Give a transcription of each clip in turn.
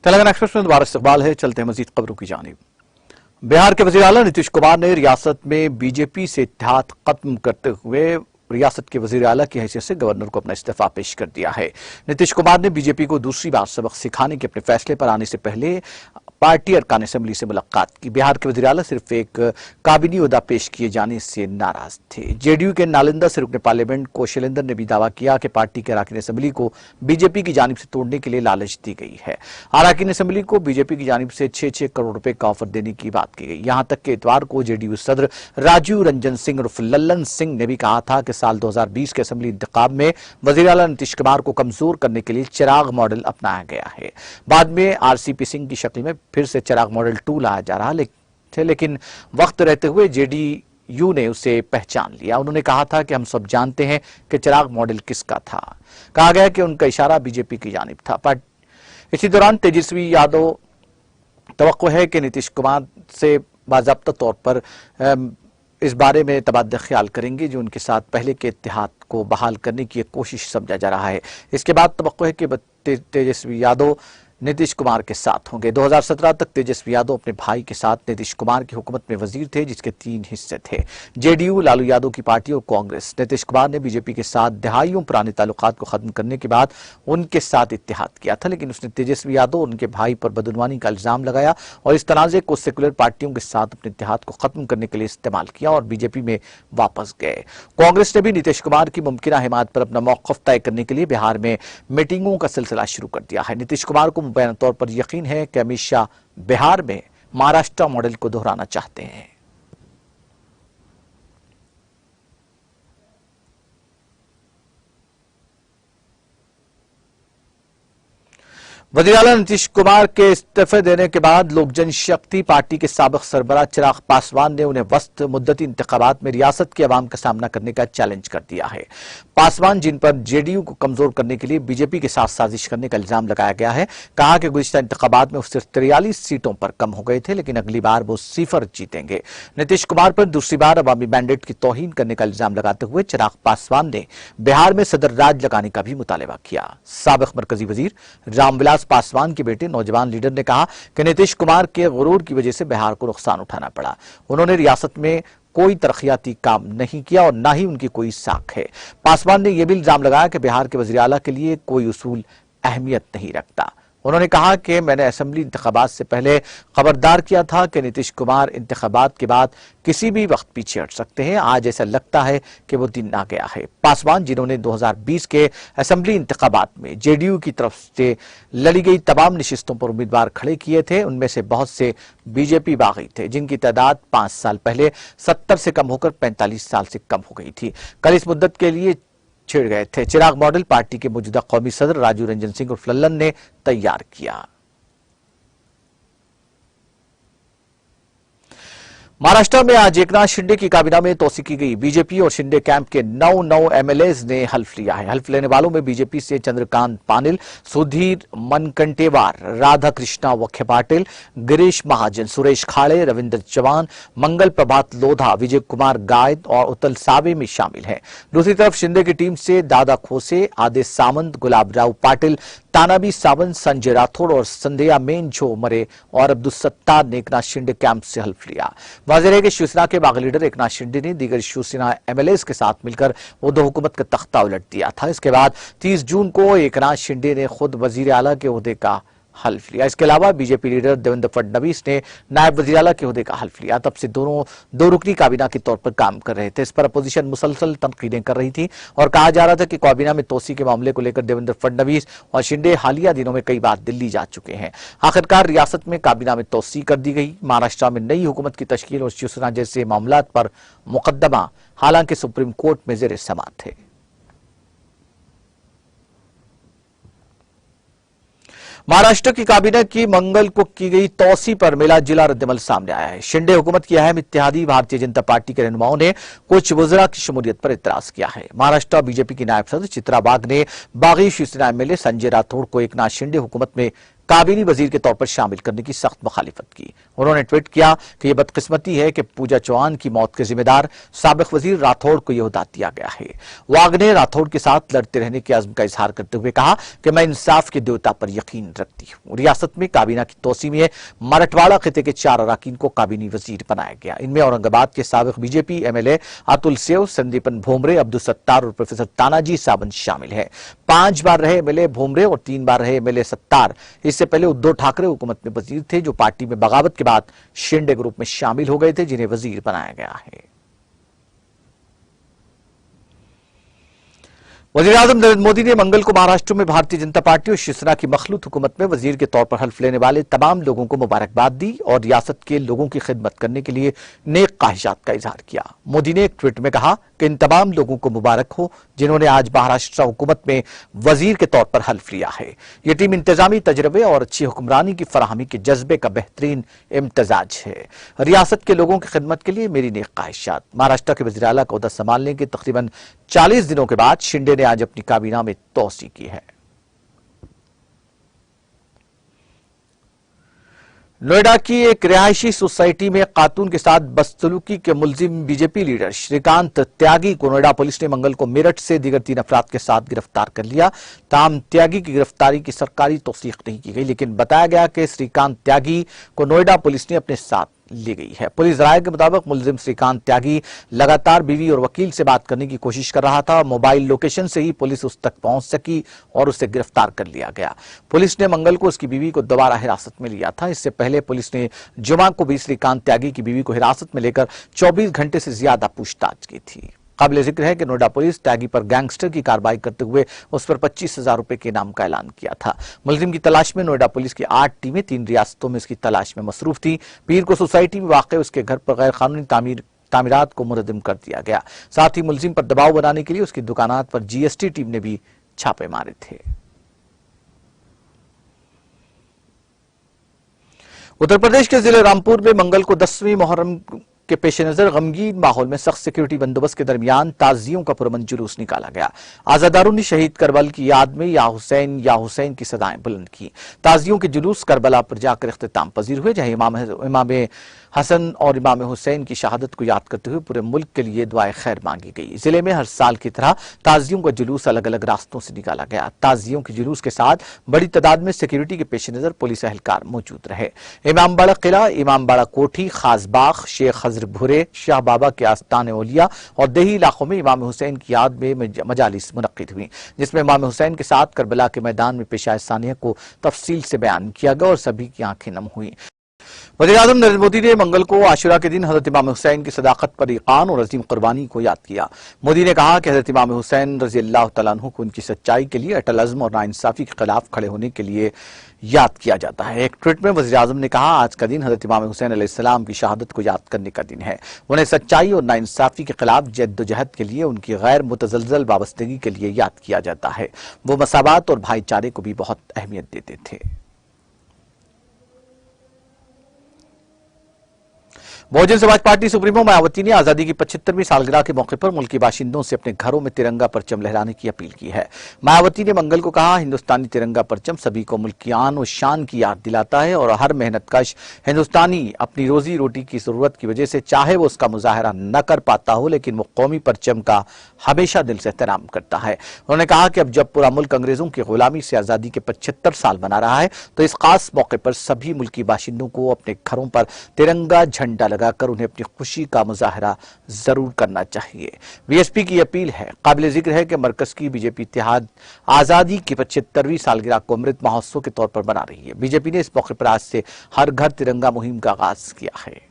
Telangana express में दोबारा इस्तकबाल है। चलते हैं मजीद खबरों की जानिब। बिहार के वजीर आला नीतीश कुमार ने रियासत में बीजेपी से इत्तेहाद खत्म करते हुए रियासत के वजीर आला की हैसियत से गवर्नर को अपना इस्तीफा पेश कर दिया है। नीतीश कुमार ने बीजेपी को दूसरी बार सबक सिखाने के अपने फैसले पर आने से पहले पार्टी अरकान असेंबली से मुलाकात की। बिहार के वजीर आला सिर्फ एक काबिनी ओहदा पेश किए जाने से नाराज थे। जेडीयू के नालंदा से रुकने पार्लियामेंट कौशलेंद्र ने भी दावा किया कि पार्टी के अरकान असेंबली को बीजेपी की जानिब से तोड़ने के लिए लालच दी गई है। अरकान असेंबली को बीजेपी की जानिब से 6-6 करोड़ रुपए का ऑफर देने की बात की गई। यहां तक कि इतवार को जेडीयू सदर राजीव रंजन सिंह उर्फ लल्लन सिंह ने भी कहा था कि साल 2020 के असेंबली इंतखाब में वजीर आला नीतीश कुमार को कमजोर करने के लिए चिराग मॉडल अपनाया गया है। बाद में आरसीपी सिंह की शक्ल में फिर से चिराग मॉडल 2 लाया जा रहा लेकिन वक्त रहते हुए जेडीयू ने उसे पहचान लिया। उन्होंने कहा था कि हम सब जानते हैं कि चिराग मॉडल किसका था। कहा गया कि उनका इशारा बीजेपी की जानिब था। इसी दौरान तेजस्वी यादव तवक्को है कि नीतीश कुमार से बाज़ाब्ता तौर पर इस बारे में तबादला ख्याल करेंगे जो उनके साथ पहले के इत्तेहाद को बहाल करने की एक कोशिश समझा जा रहा है। इसके बाद तवक्को है कि तेजस्वी यादव नीतीश कुमार के साथ होंगे। 2017 तक तेजस्वी यादव अपने भाई के साथ नीतीश कुमार की हुकूमत में वजीर थे, जिसके 3 हिस्से थे, जेडीयू, लालू यादव की पार्टी और कांग्रेस। नीतीश कुमार ने बीजेपी के साथ दहाइयों पुराने ताल्लुकात को खत्म करने के बाद उनके साथ इत्तेहाद किया था, लेकिन उसने तेजस्वी यादव और उनके भाई पर बदगुमानी का इल्जाम लगाया और इस तनाज़े को सेकुलर पार्टियों के साथ अपने इत्तेहाद को खत्म करने के लिए इस्तेमाल किया और बीजेपी में वापस गए। कांग्रेस ने भी नीतीश कुमार की मुमकिना हिमायत पर अपना मौक़िफ़ तय करने के लिए बिहार में मीटिंगों का सिलसिला शुरू कर दिया है। नीतीश कुमार को मुबैना तौर पर यकीन है कि अमित शाह बिहार में महाराष्ट्र मॉडल को दोहराना चाहते हैं। वज़ीर आला नीतीश कुमार के इस्तीफे देने के बाद लोक जनशक्ति पार्टी के साबिक सरबराह चिराग पासवान ने उन्हें वस्त मुद्दती इंतखाबात में रियासत के अवाम का सामना करने का चैलेंज कर दिया है। पासवान, जिन पर जेडीयू को कमजोर करने के लिए बीजेपी के साथ साजिश करने का इल्जाम लगाया गया है, कहा कि गुज़िश्ता इंतखाबात में वो सिर्फ 43 सीटों पर कम हो गए थे, लेकिन अगली बार वो 0 जीतेंगे। नीतीश कुमार पर दूसरी बार अवामी मैंडेट की तौहीन करने का इल्जाम लगाते हुए चिराग पासवान ने बिहार में सदर राज लगाने का भी मुतालबा किया। साबिक मरकजी वजीर रामविलास पासवान के बेटे नौजवान लीडर ने कहा कि नीतीश कुमार के गुरूर की वजह से बिहार को नुकसान उठाना पड़ा। उन्होंने रियासत में कोई तरक्याती काम नहीं किया और न ही उनकी कोई साख है। पासवान ने यह भी इल्जाम लगाया कि बिहार के वज़ीर आला के लिए कोई उसूल अहमियत नहीं रखता। उन्होंने कहा कि मैंने असेंबली इंतखाबात से पहले खबरदार किया था कि नीतीश कुमार इंतखाबात के बाद किसी भी वक्त पीछे हट सकते हैं। आज ऐसा लगता है कि वो दिन आ गया है। पासवान, जिन्होंने 2020 के असेंबली इंतखाबात में जेडीयू की तरफ से लड़ी गई तमाम नशिस्तों पर उम्मीदवार खड़े किए थे, उनमें से बहुत से बीजेपी बागी थे, जिनकी तादाद 5 साल पहले 70 से कम होकर 45 साल से कम हो गई थी। कल इस मुद्दत के लिए छिड़ गए थे। चिराग मॉडल पार्टी के मौजूदा कौमी सदर राजीव रंजन सिंह उर्फ लल्लन ने तैयार किया। महाराष्ट्र में आज एकनाथ शिंदे की काबीना में तोसी की गई। बीजेपी और शिंदे कैंप के 9 एमएलएज ने हल्फ लिया है। हल्फ लेने वालों में बीजेपी से चंद्रकांत पानिल, सुधीर मनकंटेवार, राधा कृष्णा वखे पाटिल, गिरीश महाजन, सुरेश खाड़े, रविंद्र चौहान, मंगल प्रभात लोधा, विजय कुमार गायद और उत्तल सावे में शामिल हैं। दूसरी तरफ शिंदे की टीम से दादा खोसे, आदेश सामंत, गुलाब राव पाटिल, तानाबी सावंत, संजय राठौड़ और संध्या मेनझो मरे और अब्दुल सत्तार ने एकनाथ शिंदे कैंप से हल्फ लिया। वाज़ेह है कि शिवसेना के बागी लीडर एकनाथ शिंदे ने दीगर शिवसेना एमएलएज के साथ मिलकर उद्धव हुकूमत का तख्ता उलट दिया था। इसके बाद 30 जून को एकनाथ शिंदे ने खुद वजीर आला के ओहदे का हल्फ लिया। इसके अलावा बीजेपी लीडर देवेंद्र फडणवीस ने नायब वजीर आला के ओहदे का हल्फ लिया। तब से दोनों 2 रुकनी काबीना के तौर पर काम कर रहे थे। इस पर अपोजिशन मुसलसल तनकीदें कर रही थी और कहा जा रहा था कि काबीना में तोसी के मामले को लेकर देवेंद्र फडणवीस और शिंदे हालिया दिनों में कई बार दिल्ली जा चुके हैं। आखिरकार रियासत में काबीना में तोसी कर दी गई। महाराष्ट्र में नई हुकूमत की तश्कील और शिवसेना जैसे मामलों पर मुकदमा हालांकि सुप्रीम कोर्ट में ज़ेर समाअत थे। महाराष्ट्र की काबीना की मंगल को की गई तौसी पर मिला जिला रद्दमल सामने आया है। शिंदे हुकूमत की अहम इत्तेहादी भारतीय जनता पार्टी के रहनुमाओं ने कुछ वज़रा की शमूलियत पर इतराज किया है। महाराष्ट्र बीजेपी की नायब सदर चित्रा बाग ने बागी शिवसेना एमएलए संजय राठौड़ को एकनाथ शिंदे हुकूमत में काबीनी वजीर के तौर पर शामिल करने की सख्त मुखालिफत की। उन्होंने ट्वीट किया कि यह बदकिस्मती है कि पूजा चौहान की मौत के जिम्मेदार साबिक वजीर राठौड़ को यह ओहदा दिया गया है। वाग ने राठौड़ के साथ लड़ते रहने के अज़्म का इजहार करते हुए कहा कि मैं इंसाफ के देवता पर यकीन रखती हूँ। रियासत में काबीना की तोसी में मराठवाड़ा खिते के 4 अराकीन को काबीनी वजीर बनाया गया। इनमें औरंगाबाद के साबिक बीजेपी एमएलए अतुल सेव, संदीपन भोमरे, अब्दुल सत्तार और प्रोफेसर तानाजी सावंत शामिल है। 5 बार रहे एमएलए भोमरे और 3 बार रहे एमएलए सत्तार इससे पहले उद्धव ठाकरे हुकूमत में वजीर थे, जो पार्टी में बगावत के बाद शिंदे ग्रुप में शामिल हो गए थे, जिन्हें वजीर बनाया गया है। वज़ीर-ए-आज़म नरेंद्र मोदी ने मंगल को महाराष्ट्र में भारतीय जनता पार्टी और शिवसेना की मखलूत हुकूमत में वजीर के तौर पर हल्फ लेने वाले तमाम लोगों को मुबारकबाद दी और रियासत के लोगों की खिदमत करने के लिए नेक ख्वाहिशात का इजहार किया। मोदी ने एक ट्वीट में कहा कि इन तमाम लोगों को मुबारक हो जिन्होंने आज महाराष्ट्र हुकूमत में वजीर के तौर पर हल्फ लिया है। यह टीम इंतजामी तजर्बे और अच्छी हुक्मरानी की फराहमी के जज्बे का बेहतरीन इम्तजाज है। रियासत के लोगों की खिदमत के लिए मेरी नेक ख्वाहिशात। महाराष्ट्र के वज़ीर आला का ओहदा संभालने के तकरीबन 40 दिनों के बाद शिंदे ने आज अपनी काबीना में तोसी की है। नोएडा की एक रिहायशी सोसाइटी में खातून के साथ बदसलूकी के मुलजिम बीजेपी लीडर श्रीकांत त्यागी को नोएडा पुलिस ने मंगल को मेरठ से दीगर 3 अफराद के साथ गिरफ्तार कर लिया। ताहम त्यागी की गिरफ्तारी की सरकारी तौसीक नहीं की गई, लेकिन बताया गया कि श्रीकांत त्यागी को नोएडा पुलिस ने अपने साथ ली गई है। पुलिस राय के मुताबिक मुलजिम श्रीकांत त्यागी लगातार बीवी और वकील से बात करने की कोशिश कर रहा था। मोबाइल लोकेशन से ही पुलिस उस तक पहुंच सकी और उसे गिरफ्तार कर लिया गया। पुलिस ने मंगल को उसकी बीवी को दोबारा हिरासत में लिया था। इससे पहले पुलिस ने जुमा को भी श्रीकांत त्यागी की बीवी को हिरासत में लेकर 24 घंटे से ज्यादा पूछताछ की थी। काबिल जिक्र है कि नोएडा पुलिस त्यागी पर गैंगस्टर की कार्रवाई करते हुए उस पर 25,000 रुपए के इनाम का ऐलान किया था। मुलजिम की तलाश में नोएडा पुलिस की 8 टीमें 3 रियासतों में इसकी तलाश में मसरूफ थी। पीर को सोसाइटी में वाक़ उसके घर पर गैर कानूनी तामीरात को मुनज़्ज़म कर दिया गया। साथ ही मुलजिम पर दबाव बनाने के लिए उसकी दुकानात पर जीएसटी टीम ने भी छापे मारे थे। उत्तर प्रदेश के जिले रामपुर में मंगल को 10वीं मुहर्रम के पेश नजर गमगीन माहौल में सख्त सिक्योरिटी बंदोबस्त के दरमियान ताजियों का पुरअमन जुलूस निकाला गया। आजादारों ने शहीद करबल की याद में या हुसैन की सदाएं बुलंद की। ताजियों के जुलूस करबला पर जाकर इख्तिताम पजीर हुए, जहां इमाम हसन और इमाम हुसैन की शहादत को याद करते हुए पूरे मुल्क के लिए दुआए खैर मांगी गई। जिले में हर साल की तरह ताजियों का जुलूस अलग अलग रास्तों से निकाला गया। ताजियों के जुलूस के साथ बड़ी तादाद में सिक्योरिटी के पेश नजर पुलिस एहलकार मौजूद रहे। इमामबाड़ा किला, इमामबाड़ा कोठी, खासबाग, शेख भुरे, शाह बाबा के आस्तान औलिया और देही इलाकों में इमाम हुसैन की याद में मजालिस मुनक्किद हुई, जिसमें इमाम हुसैन के साथ करबला के मैदान में पेशाए सानिया को तफसील से बयान किया गया और सभी की आंखें नम हुई। वज़ीर-ए-आज़म नरेंद्र मोदी ने मंगल को आशुरा के दिन हजरत इमाम हुसैन की सदाकत पर ईकान और अजीम कुर्बानी को याद किया। मोदी ने कहा कि हजरत इमाम हुसैन रज़ी अल्लाह तआला अन्हु को उनकी सच्चाई के लिए, अटल अज़्म और नाइंसाफी के खिलाफ खड़े होने के लिए याद किया जाता है। एक ट्वीट में वज़ीर-ए-आज़म ने कहा, आज का दिन हजरत इमाम हुसैन अलैहिस्सलाम की शहादत को याद करने का दिन है। उन्हें सच्चाई और नाइंसाफी के खिलाफ जद्दोजहद के लिए, उनकी गैर मुतज़लज़ल वाबस्तगी के लिए याद किया जाता है। वो मसावात और भाईचारे को भी बहुत अहमियत देते थे। बहुजन समाज पार्टी सुप्रीमो मायावती ने आजादी की 75वीं सालगिरह के मौके पर मुल्की बाशिंदों से अपने घरों में तिरंगा परचम लहराने की अपील की है। मायावती ने मंगल को कहा, हिंदुस्तानी तिरंगा परचम सभी को मुल्क की आन और शान की याद दिलाता है और हर मेहनतकश हिंदुस्तानी अपनी रोजी रोटी की जरूरत की वजह से चाहे वो उसका मुजाहरा न कर पाता हो, लेकिन वो कौमी परचम का हमेशा दिल से एहतराम करता है। उन्होंने कहा कि अब जब पूरा मुल्क अंग्रेजों की गुलामी से आजादी के 75 साल मना रहा है, तो इस खास मौके पर सभी मुल्की बाशिंदों को अपने घरों पर तिरंगा झंडा लगाकर उन्हें अपनी खुशी का मुजाहरा जरूर करना चाहिए। बीएसपी की अपील है। काबिल जिक्र है कि मरकज की बीजेपी इत्तेहाद आजादी की 75वीं सालगिरह को अमृत महोत्सव के तौर पर बना रही है। बीजेपी ने इस मौके पर आज से हर घर तिरंगा मुहिम का आगाज किया है।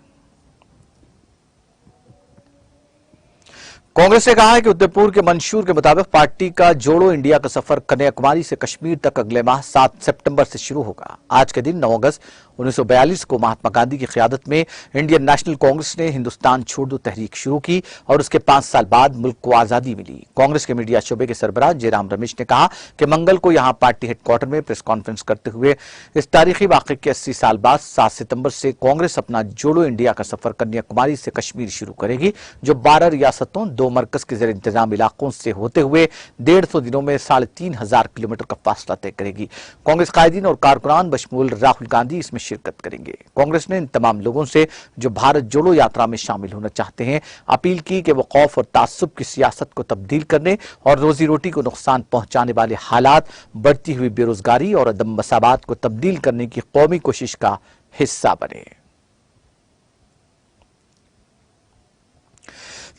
कांग्रेस ने कहा है कि उदयपुर के मंशूर के मुताबिक पार्टी का जोड़ो इंडिया का सफर कन्याकुमारी से कश्मीर तक अगले माह 7 सितंबर से शुरू होगा। आज के दिन 9 अगस्त 1942 को महात्मा गांधी की क़यादत में इंडियन नेशनल कांग्रेस ने हिंदुस्तान छोड़ दो तहरीक शुरू की और उसके 5 साल बाद मुल्क को आजादी मिली। कांग्रेस के मीडिया शोबे के सरबराह जयराम रमेश ने कहा कि मंगल को यहां पार्टी हेडक्वार्टर में प्रेस कॉन्फ्रेंस करते हुए इस तारीखी वाक़े के 80 साल बाद 7 सितंबर से कांग्रेस अपना जोड़ो इंडिया का सफर कन्याकुमारी से कश्मीर शुरू करेगी, जो 12 रियासतों 2 मरकज के जेर इंतजाम इलाकों से होते हुए 150 दिनों में 3500 किलोमीटर का फासला तय करेगी। कांग्रेस कायदीन और कारकुनान बशमूल राहुल गांधी इसमें शिरकत करेंगे। कांग्रेस ने इन तमाम लोगों से जो भारत जोड़ो यात्रा में शामिल होना चाहते हैं अपील की कि वो खौफ और तासुब की सियासत को तब्दील करने और रोजी रोटी को नुकसान पहुंचाने वाले हालात, बढ़ती हुई बेरोजगारी और अदम मसावात को तब्दील करने की कौमी कोशिश का हिस्सा बने।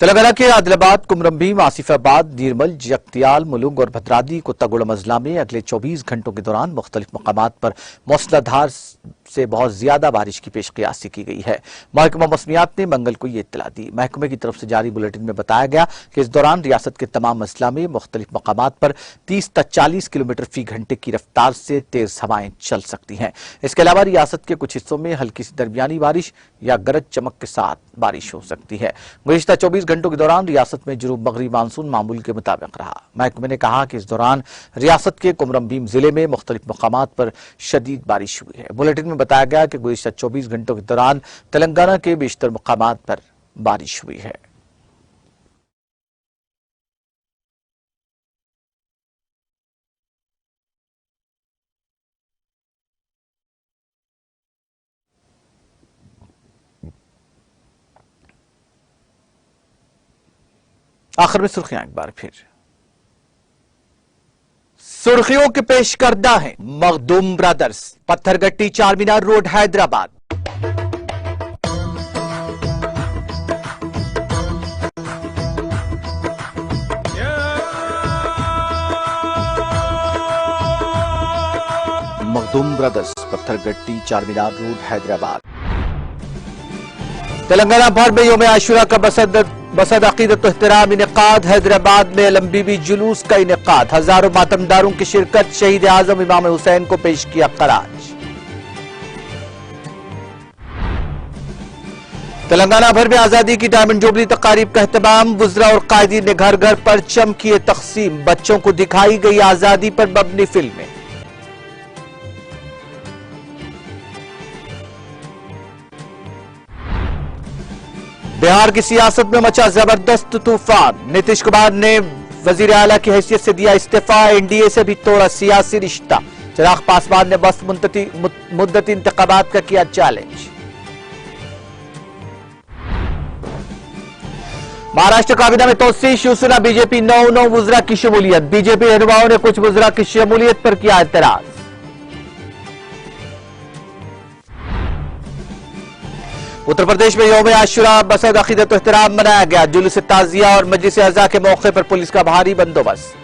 तेलंगाना के आदिलाबाद, कुमरंभीम, आसिफाबाद, नीरमल, जगतियाल, मुलुंग और भद्रादी को तगुड़ मजला में अगले 24 घंटों के दौरान मुख्तलिफ मकामात पर मूसलाधार से बहुत ज्यादा बारिश की पेशकयासी की गई है। महकमा मौसमियात ने मंगल को ये इत्तला दी। महकमे की तरफ से जारी बुलेटिन में बताया गया कि इस दौरान रियासत के तमाम अजला में मुख्तलिफ मकामात पर 30 तक 40 किलोमीटर फी घंटे की रफ्तार से तेज हवाएं चल सकती हैं। इसके अलावा रियासत के कुछ हिस्सों में हल्की सी दरमियानी बारिश या गरज चमक के साथ बारिश हो सकती है। गुज़िश्ता 24 घंटों के दौरान रियासत में जुनूब मगरिबी मानसून मामूल के मुताबिक रहा। महकमे ने कहा कि इस दौरान रियासत के कुमरंभीम जिले में मुख्तलिफ मकामात पर शदीद बारिश हुई है। बुलेटिन में बताया गया कि गुज़िश्ता 24 घंटों के दौरान तेलंगाना के बेशतर मकामात पर बारिश हुई है। आखिर में सुर्खियां एक बार फिर। सुर्खियों के पेश करदा है Makhdoom brothers, Pathergatti, Charminar road, Hyderabad. Makhdoom brothers, Pathergatti, Charminar road, Hyderabad. Telangana भर में यौम आशुरा का बसद अकीदत एहतराम इनेकाद। हैदराबाद में लंबी जुलूस का इनेकाद। हजारों मातमदारों की शिरकत। शहीद आजम इमाम हुसैन को पेश किया खराज। तेलंगाना भर में आजादी की डायमंड जुबली तकारीब का एहतमाम। वुज़रा और कायदीन ने घर घर परचम किए तकसीम। बच्चों को दिखाई गई आजादी पर मबनी फिल्में। बिहार की सियासत में मचा जबरदस्त तूफान। नीतीश कुमार ने वजीर आला की हैसियत से दिया इस्तीफा। एनडीए से भी तोड़ा सियासी रिश्ता। चिराग पासवान ने बस मुद्दती इंतखाबात का किया चैलेंज। महाराष्ट्र काबीना में तोसी। शिवसेना बीजेपी 9 वुज़रा की शमूलियत। बीजेपी रहनुमाओं ने कुछ वुज़रा की शमूलियत पर किया एतराज। उत्तर प्रदेश में यौम आशुरा बसद अकीदत एहतराम मनाया गया। जुलूस ताजिया और मजलिस अज़ा के मौके पर पुलिस का भारी बंदोबस्त।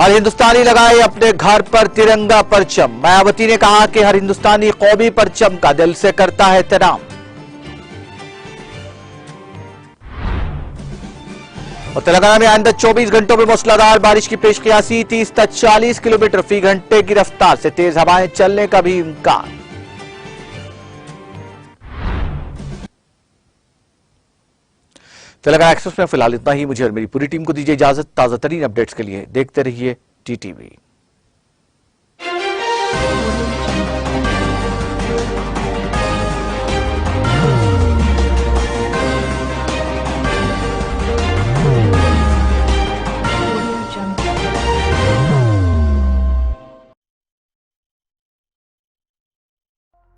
हर हिंदुस्तानी लगाए अपने घर पर तिरंगा परचम। मायावती ने कहा कि हर हिंदुस्तानी कौमी परचम का दिल से करता है एहतराम। और तेलंगाना में आइंदा 24 घंटों में मूसलाधार बारिश की पेशकयासी। 30 तक 40 किलोमीटर फी घंटे की रफ्तार से तेज हवाएं चलने का भी इम्कान। तेलंगाना एक्सप्रेस में फिलहाल इतना ही। मुझे और मेरी पूरी टीम को दीजिए इजाजत। ताजा तरीन अपडेट्स के लिए देखते रहिए टीटीवी।